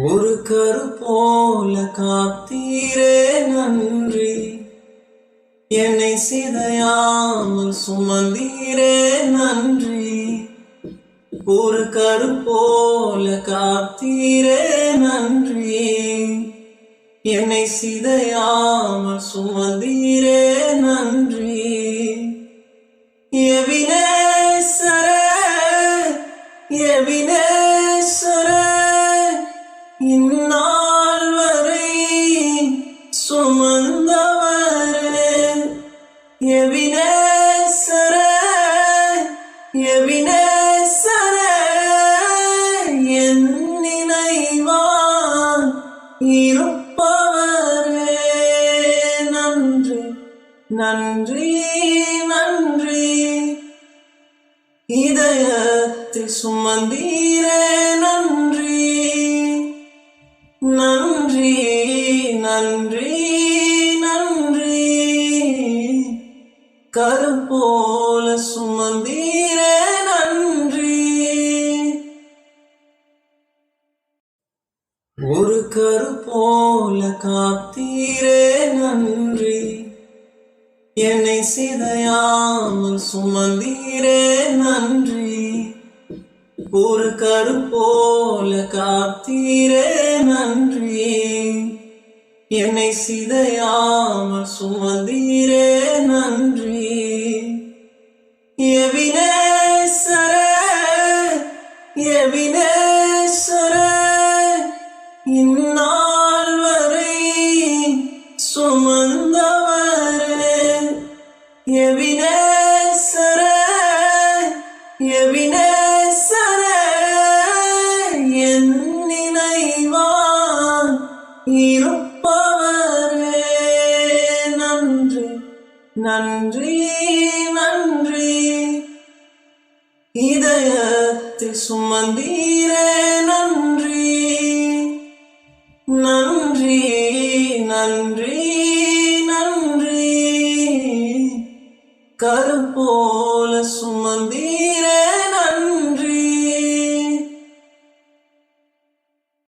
ஒரு கரு போல காத்தீரே நன்றி, என்னை சிதையாமல் சுமந்தீரே நன்றி. ஒரு கரு போல காத்தீரே நன்றி, என்னை சிதையாமல் சுமந்தீரே நன்றி. எபினேசரே, எபினேசரே, இந்நாள் வரை சுமந்தவரே. எபினேசரே, எபினேசரே, என் நினைவாய் இருப்பவரே. நன்றி, நன்றி, நன்றி. இதயத்தில் சுமந்தீரே நன்றி, நன்றி, நன்றி, நன்றி. கரு போல சுமந்தீரே நன்றி. ஒரு கரு போல காத்தீரே நன்றி, என்னை சிதையாமல் சுமந்தீரே நன்றி. ஒரு கரு போல காத்தீரே நன்றி, என்னை சிதையாமல் சுமந்தீரே நன்றி. எபினேசரே, எபினேசரே, இந்நாள் வரை சுமந்தவரே. எபினேசரே, எபினேசரே, என் நினைவாய் இருப்பவரே. நன்றி, நன்றி, நன்றி. இதயத்தில் சுமந்தீரே நன்றி, நன்றி, நன்றி, நன்றி. கரு போல சுமந்தீரே